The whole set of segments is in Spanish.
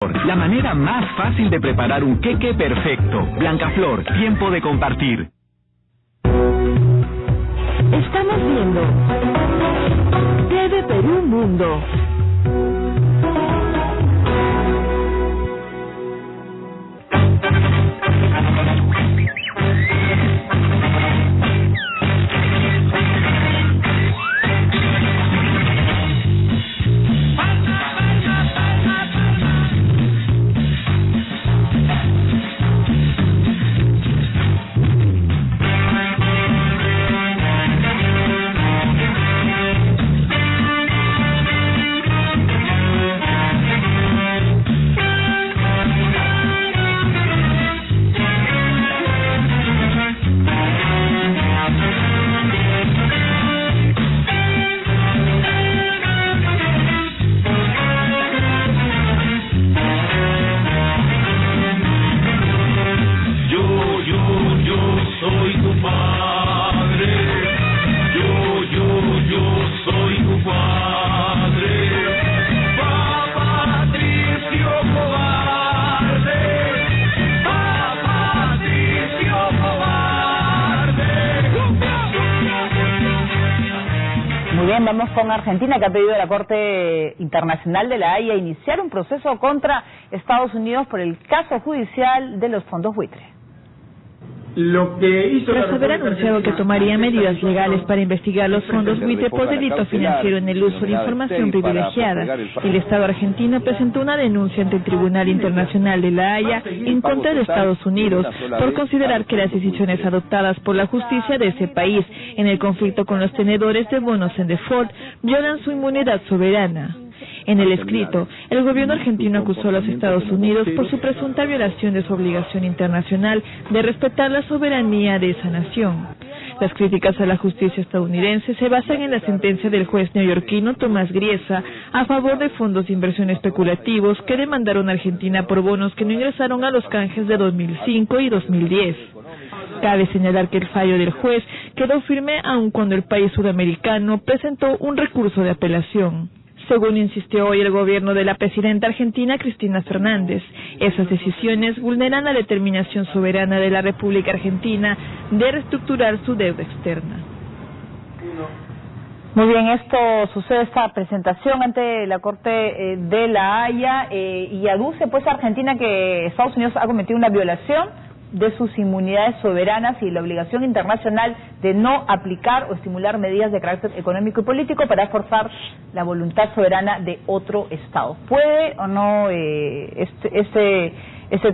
La manera más fácil de preparar un queque perfecto. Blancaflor, tiempo de compartir. Estamos viendo TV Perú Mundo. Vamos con Argentina, que ha pedido a la Corte Internacional de la Haya iniciar un proceso contra Estados Unidos por el caso judicial de los fondos buitre. Tras haber anunciado que tomaría medidas legales para investigar los fondos buitre por delito financiero en el uso de información privilegiada, el Estado argentino presentó una denuncia ante el Tribunal Internacional de la Haya en contra de Estados Unidos por considerar que las decisiones adoptadas por la justicia de ese país en el conflicto con los tenedores de bonos en default violan su inmunidad soberana. En el escrito, el gobierno argentino acusó a los Estados Unidos por su presunta violación de su obligación internacional de respetar la soberanía de esa nación. Las críticas a la justicia estadounidense se basan en la sentencia del juez neoyorquino Tomás Griesa a favor de fondos de inversión especulativos que demandaron a Argentina por bonos que no ingresaron a los canjes de 2005 y 2010. Cabe señalar que el fallo del juez quedó firme aun cuando el país sudamericano presentó un recurso de apelación. Según insistió hoy el gobierno de la presidenta argentina Cristina Fernández, esas decisiones vulneran la determinación soberana de la República Argentina de reestructurar su deuda externa. Muy bien, esto sucede, esta presentación ante la Corte de la Haya y aduce pues a Argentina que Estados Unidos ha cometido una violación de sus inmunidades soberanas y la obligación internacional de no aplicar o estimular medidas de carácter económico y político para forzar la voluntad soberana de otro Estado. ¿Puede o no este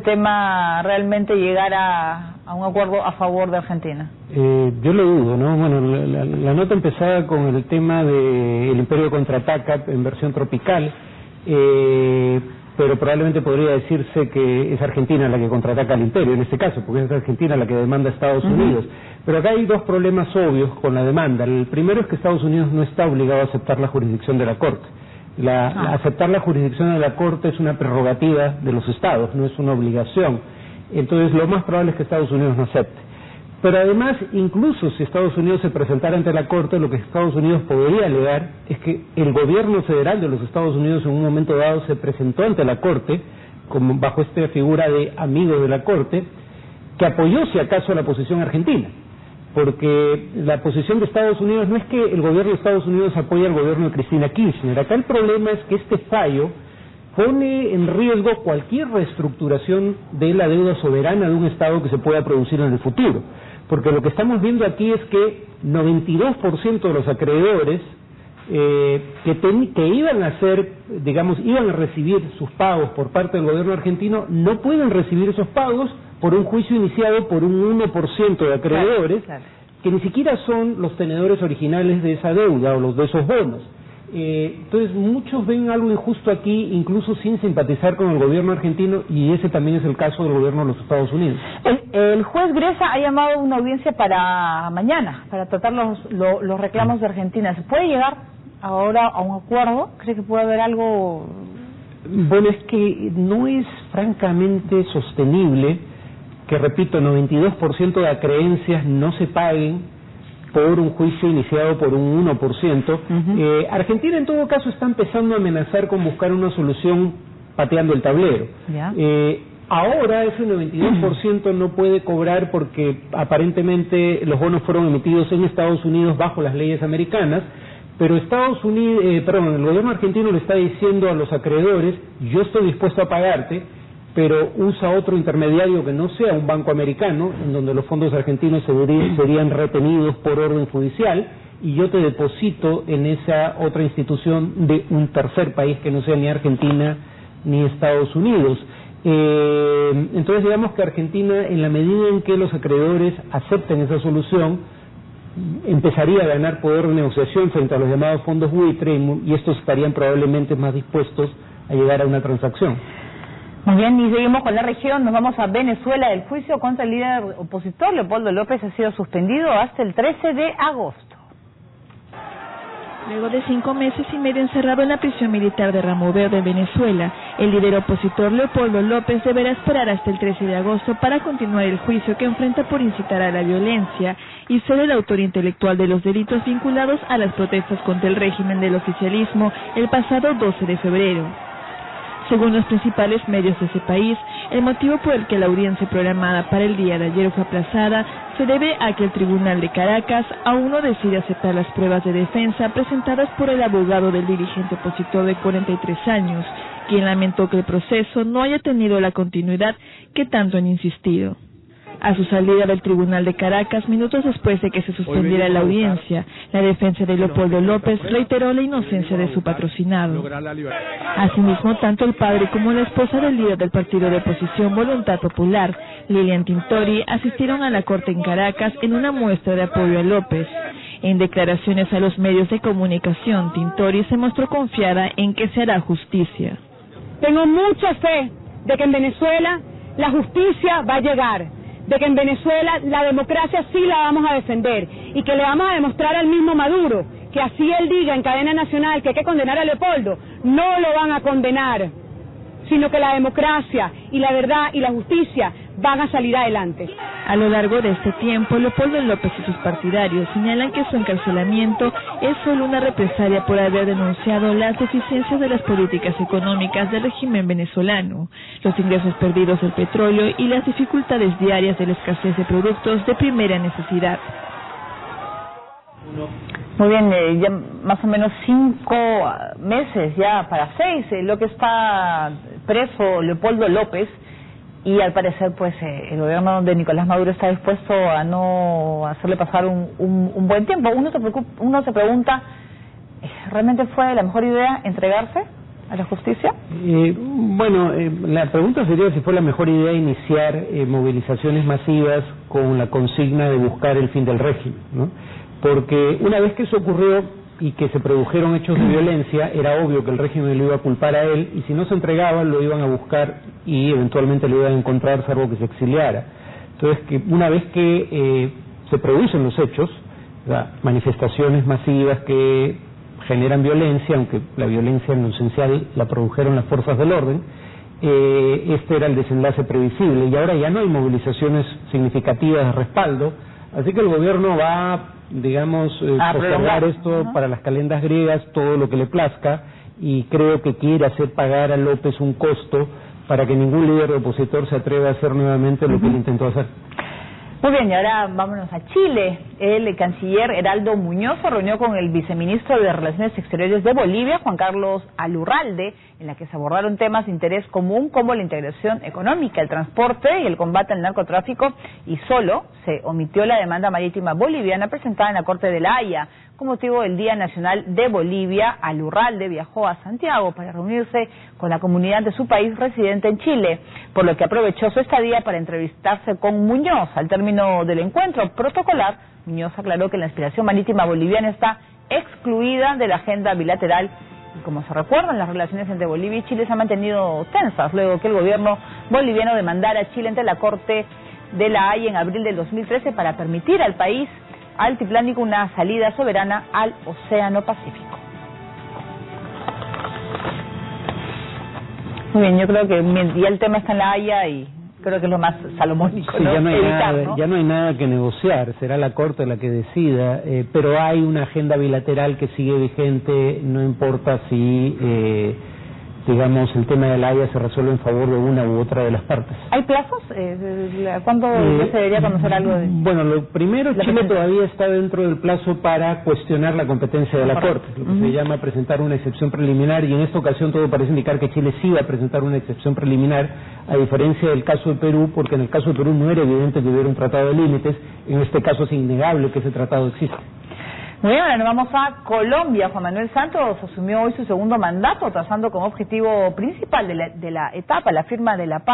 tema realmente llegar a un acuerdo a favor de Argentina? Yo lo dudo, ¿no? Bueno, la nota empezaba con el tema del Imperio contraataca en versión tropical, pero probablemente podría decirse que es Argentina la que contraataca al imperio, en este caso, porque es Argentina la que demanda a Estados Unidos. Pero acá hay dos problemas obvios con la demanda. El primero es que Estados Unidos no está obligado a aceptar la jurisdicción de la Corte. Aceptar la jurisdicción de la Corte es una prerrogativa de los Estados, no es una obligación. Entonces lo más probable es que Estados Unidos no acepte. Pero además, incluso si Estados Unidos se presentara ante la Corte, lo que Estados Unidos podría alegar es que el gobierno federal de los Estados Unidos en un momento dado se presentó ante la Corte, como bajo esta figura de amigo de la Corte, que apoyó si acaso la posición argentina. Porque la posición de Estados Unidos no es que el gobierno de Estados Unidos apoye al gobierno de Cristina Kirchner. Acá el problema es que este fallo pone en riesgo cualquier reestructuración de la deuda soberana de un Estado que se pueda producir en el futuro. Porque lo que estamos viendo aquí es que 92% de los acreedores que iban a hacer, digamos, iban a recibir sus pagos por parte del gobierno argentino, no pueden recibir esos pagos por un juicio iniciado por un 1% de acreedores, que ni siquiera son los tenedores originales de esa deuda o los de esos bonos. Entonces muchos ven algo injusto aquí, incluso sin simpatizar con el gobierno argentino, y ese también es el caso del gobierno de los Estados Unidos. El juez Griesa ha llamado una audiencia para mañana, para tratar los reclamos de Argentina. ¿Se puede llegar ahora a un acuerdo? ¿Cree que puede haber algo? Bueno, es que no es francamente sostenible que, repito, 92% de acreencias no se paguen por un juicio iniciado por un 1%. Argentina en todo caso está empezando a amenazar con buscar una solución pateando el tablero. ¿Ya? Ahora ese 92% no puede cobrar porque aparentemente los bonos fueron emitidos en Estados Unidos bajo las leyes americanas, pero el gobierno argentino le está diciendo a los acreedores: yo estoy dispuesto a pagarte, pero usa otro intermediario que no sea un banco americano, en donde los fondos argentinos serían retenidos por orden judicial, y yo te deposito en esa otra institución de un tercer país que no sea ni Argentina ni Estados Unidos. Entonces digamos que Argentina, en la medida en que los acreedores acepten esa solución, empezaría a ganar poder de negociación frente a los llamados fondos buitre, y estos estarían probablemente más dispuestos a llegar a una transacción. Muy bien, y seguimos con la región, nos vamos a Venezuela. El juicio contra el líder opositor Leopoldo López ha sido suspendido hasta el 13 de agosto. Luego de 5 meses y medio encerrado en la prisión militar de Ramo Verde, Venezuela, el líder opositor Leopoldo López deberá esperar hasta el 13 de agosto para continuar el juicio que enfrenta por incitar a la violencia y ser el autor intelectual de los delitos vinculados a las protestas contra el régimen del oficialismo el pasado 12 de febrero. Según los principales medios de ese país, el motivo por el que la audiencia programada para el día de ayer fue aplazada se debe a que el Tribunal de Caracas aún no decide aceptar las pruebas de defensa presentadas por el abogado del dirigente opositor de 43 años, quien lamentó que el proceso no haya tenido la continuidad que tanto han insistido. A su salida del Tribunal de Caracas, minutos después de que se suspendiera la audiencia, la defensa de Leopoldo López reiteró la inocencia de su patrocinado. Asimismo, tanto el padre como la esposa del líder del partido de oposición Voluntad Popular, Lilian Tintori, asistieron a la corte en Caracas en una muestra de apoyo a López. En declaraciones a los medios de comunicación, Tintori se mostró confiada en que se hará justicia. Tengo mucha fe de que en Venezuela la justicia va a llegar, de que en Venezuela la democracia sí la vamos a defender y que le vamos a demostrar al mismo Maduro que así él diga en cadena nacional que hay que condenar a Leopoldo, no lo van a condenar, sino que la democracia y la verdad y la justicia van a salir adelante. A lo largo de este tiempo, Leopoldo López y sus partidarios señalan que su encarcelamiento es solo una represalia por haber denunciado las deficiencias de las políticas económicas del régimen venezolano, los ingresos perdidos del petróleo y las dificultades diarias de la escasez de productos de primera necesidad. Muy bien, ya más o menos 5 meses, ya para 6, lo que está preso Leopoldo López, y al parecer pues el gobierno de Nicolás Maduro está dispuesto a no hacerle pasar un buen tiempo. Uno se pregunta, ¿realmente fue la mejor idea entregarse a la justicia? La pregunta sería si fue la mejor idea iniciar movilizaciones masivas con la consigna de buscar el fin del régimen, ¿no? Porque una vez que eso ocurrió y que se produjeron hechos de violencia, era obvio que el régimen lo iba a culpar a él, y si no se entregaba lo iban a buscar y eventualmente lo iban a encontrar, salvo que se exiliara. Entonces, que una vez que se producen los hechos, manifestaciones masivas que generan violencia, aunque la violencia en lo esencial la produjeron las fuerzas del orden, este era el desenlace previsible, y ahora ya no hay movilizaciones significativas de respaldo, así que el gobierno va, digamos, postergar esto para las calendas griegas, todo lo que le plazca, y creo que quiere hacer pagar a López un costo para que ningún líder opositor se atreva a hacer nuevamente lo que él intentó hacer. Muy bien, y ahora vámonos a Chile. El canciller Heraldo Muñoz se reunió con el viceministro de Relaciones Exteriores de Bolivia, Juan Carlos Alurralde, en la que se abordaron temas de interés común como la integración económica, el transporte y el combate al narcotráfico, y solo se omitió la demanda marítima boliviana presentada en la Corte de La Haya. Con motivo del Día Nacional de Bolivia, Alurralde viajó a Santiago para reunirse con la comunidad de su país residente en Chile, por lo que aprovechó su estadía para entrevistarse con Muñoz. Al término del encuentro protocolar, Muñoz aclaró que la inspiración marítima boliviana está excluida de la agenda bilateral, y como se recuerdan, las relaciones entre Bolivia y Chile se han mantenido tensas luego que el gobierno boliviano demandara a Chile ante la Corte de La Haya en abril del 2013 para permitir al país altiplánico una salida soberana al Océano Pacífico. Muy bien, yo creo que ya el tema está en La Haya y creo que es lo más salomónico, sí, ¿no? Ya no hay nada que negociar, será la Corte la que decida, pero hay una agenda bilateral que sigue vigente, no importa si digamos, el tema de la Haya se resuelve en favor de una u otra de las partes. ¿Hay plazos? ¿Cuándo se debería conocer algo de...? Bueno, lo primero, Chile todavía está dentro del plazo para cuestionar la competencia de la Corte, lo que se llama presentar una excepción preliminar, y en esta ocasión todo parece indicar que Chile sí va a presentar una excepción preliminar, a diferencia del caso de Perú, porque en el caso de Perú no era evidente que hubiera un tratado de límites, en este caso es innegable que ese tratado existe. Muy bien, ahora nos vamos a Colombia. Juan Manuel Santos asumió hoy su segundo mandato, trazando como objetivo principal de la etapa la firma de la paz.